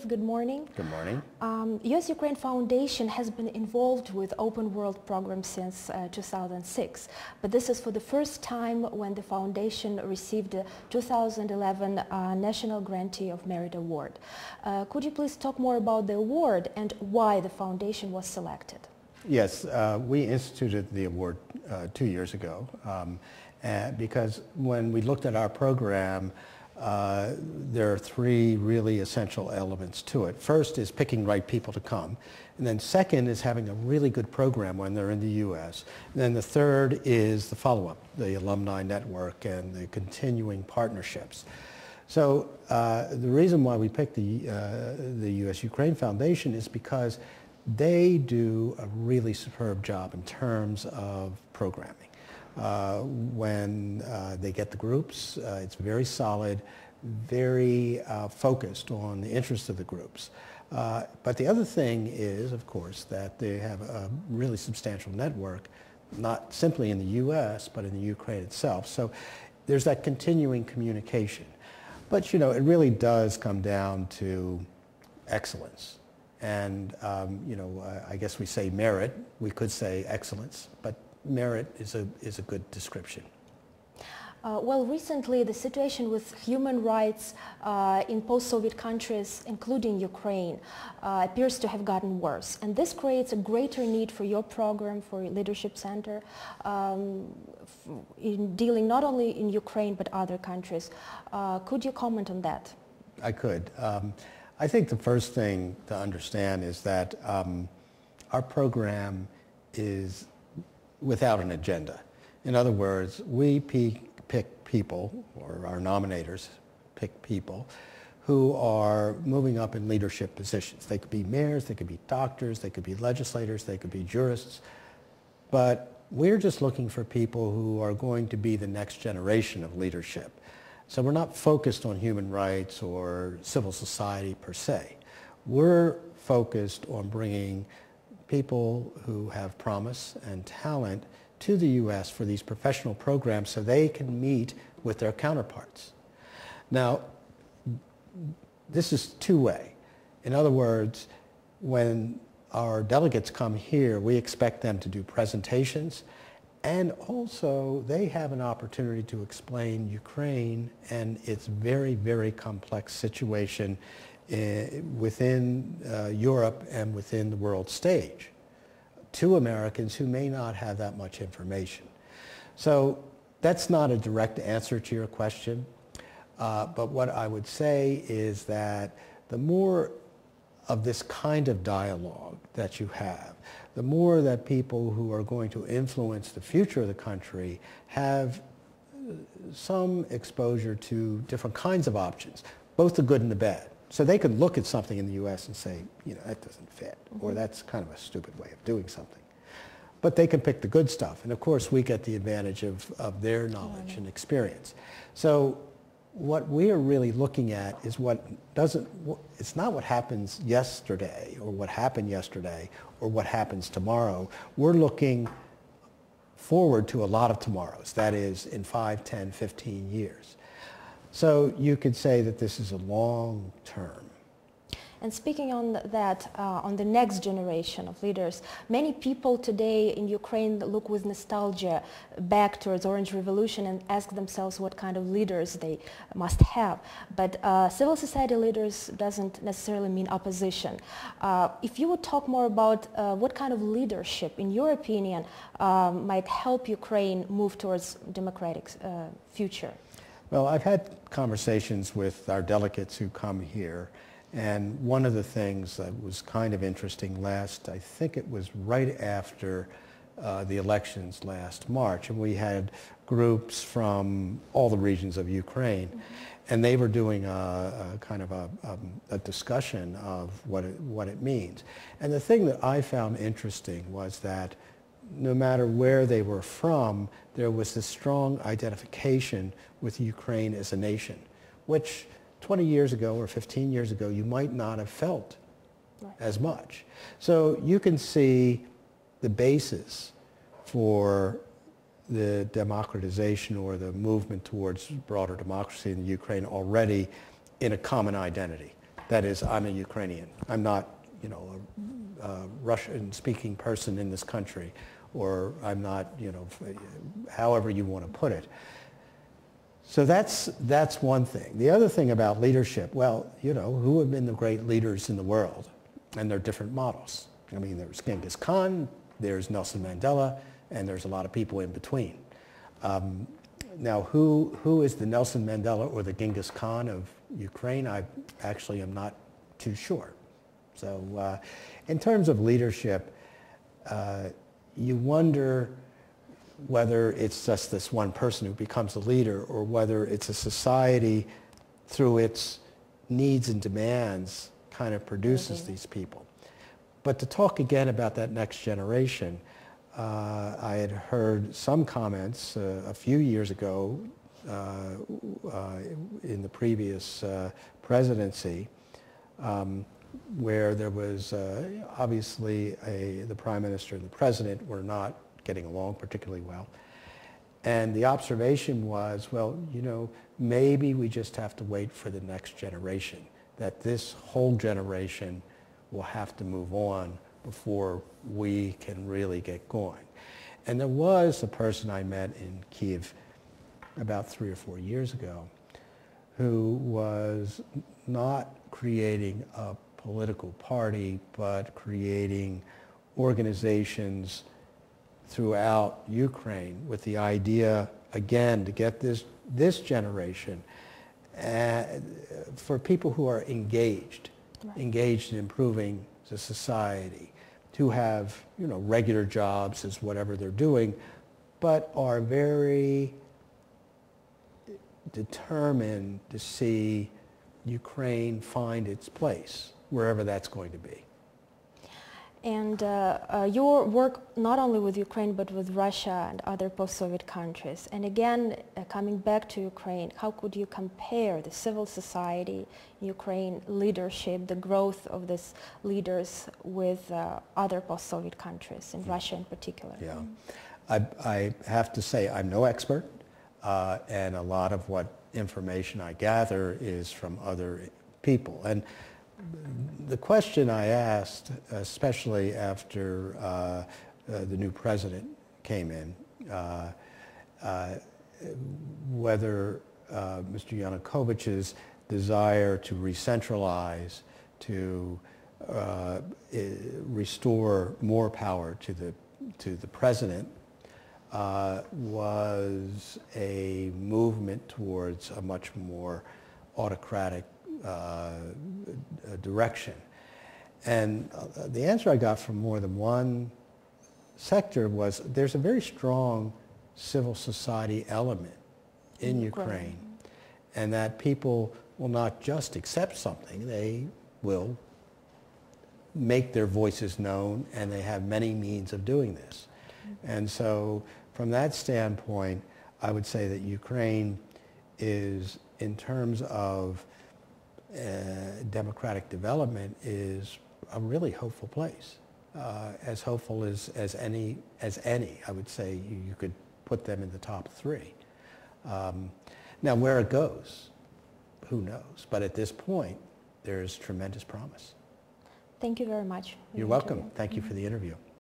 Good morning. Good morning. US-Ukraine Foundation has been involved with Open World program since 2006, but this is for the first time when the foundation received the 2011 National Grantee of Merit Award. Could you please talk more about the award and why the foundation was selected? Yes, we instituted the award 2 years ago because when we looked at our program, there are three really essential elements to it. First is picking right people to come. And then second is having a really good program when they're in the U.S. And then the third is the follow-up, the alumni network and the continuing partnerships. So the reason why we picked the US-Ukraine Foundation is because they do a really superb job in terms of programming. When they get the groups, it's very solid, very focused on the interests of the groups. But the other thing is, of course, that they have a really substantial network, not simply in the U.S., but in the Ukraine itself. So there's that continuing communication. But, you know, it really does come down to excellence. And, you know, I guess we say merit. We could say excellence, but merit is a good description. Well, recently the situation with human rights in post-Soviet countries, including Ukraine, appears to have gotten worse. And this creates a greater need for your program, for your Leadership Center, in dealing not only in Ukraine but other countries. Could you comment on that? I could. I think the first thing to understand is that our program is without an agenda. In other words, we pick people, or our nominators pick people, who are moving up in leadership positions. They could be mayors, they could be doctors, they could be legislators, they could be jurists, but we're just looking for people who are going to be the next generation of leadership. So we're not focused on human rights or civil society per se. We're focused on bringing people who have promise and talent to the U.S. for these professional programs so they can meet with their counterparts. Now, this is two-way. In other words, when our delegates come here, we expect them to do presentations, and also they have an opportunity to explain Ukraine and its very, very complex situation within Europe and within the world stage to Americans who may not have that much information. So that's not a direct answer to your question, but what I would say is that the more of this kind of dialogue that you have, the more that people who are going to influence the future of the country have some exposure to different kinds of options, both the good and the bad. So they could look at something in the U.S. and say, you know, that doesn't fit, or that's kind of a stupid way of doing something. But they can pick the good stuff. And of course, we get the advantage of their knowledge and experience. So what we are really looking at is it's not what happens yesterday, or what happened yesterday, or what happens tomorrow. We're looking forward to a lot of tomorrows, that is in 5, 10, 15 years. So you could say that this is a long term. And speaking on that, on the next generation of leaders, many people today in Ukraine look with nostalgia back towards Orange Revolution and ask themselves what kind of leaders they must have. But civil society leaders doesn't necessarily mean opposition. If you would talk more about what kind of leadership, in your opinion, might help Ukraine move towards democratic future? Well, I've had conversations with our delegates who come here, and one of the things that was kind of interesting I think it was right after the elections last March, and we had groups from all the regions of Ukraine, and they were doing a kind of a discussion of what it means. And the thing that I found interesting was that no matter where they were from, there was this strong identification with Ukraine as a nation, which 20 years ago or 15 years ago you might not have felt as much. So you can see the basis for the democratization or the movement towards broader democracy in the Ukraine already in a common identity. That is, I'm a Ukrainian. I'm not, you know, a Russian-speaking person in this country, or I'm not, you know, however you want to put it. So that's one thing. The other thing about leadership, well, you know, who have been the great leaders in the world? And there are different models. I mean, there's Genghis Khan, there's Nelson Mandela, and there's a lot of people in between. Now, who is the Nelson Mandela or the Genghis Khan of Ukraine? I actually am not too sure. So in terms of leadership, you wonder whether it's just this one person who becomes a leader or whether it's a society through its needs and demands kind of produces these people. But to talk again about that next generation, I had heard some comments a few years ago in the previous presidency where there was obviously the Prime Minister and the President were not getting along particularly well. And the observation was, well, you know, maybe we just have to wait for the next generation, that this whole generation will have to move on before we can really get going. And there was a person I met in Kyiv about 3 or 4 years ago who was not creating a political party, but creating organizations throughout Ukraine with the idea, again, to get this generation for people who are engaged in improving the society, who have, you know, regular jobs as whatever they're doing, but are very determined to see Ukraine find its place, wherever that's going to be. And your work not only with Ukraine but with Russia and other post-Soviet countries. And again, coming back to Ukraine, how could you compare the civil society in Ukraine, leadership, the growth of these leaders with other post-Soviet countries, in Russia in particular? Yeah, I have to say I'm no expert, and a lot of what information I gather is from other people. And the question I asked, especially after the new president came in, whether Mr. Yanukovych's desire to re-centralize, to restore more power to the president, was a movement towards a much more autocratic direction. And the answer I got from more than one sector was there's a very strong civil society element in Ukraine, and that people will not just accept something, they will make their voices known, and they have many means of doing this. And so from that standpoint, I would say that Ukraine is, in terms of democratic development, is a really hopeful place. As hopeful as any, I would say you could put them in the top 3. Now where it goes, who knows? But at this point, there's tremendous promise. Thank you very much. You're welcome. Thank you for the interview.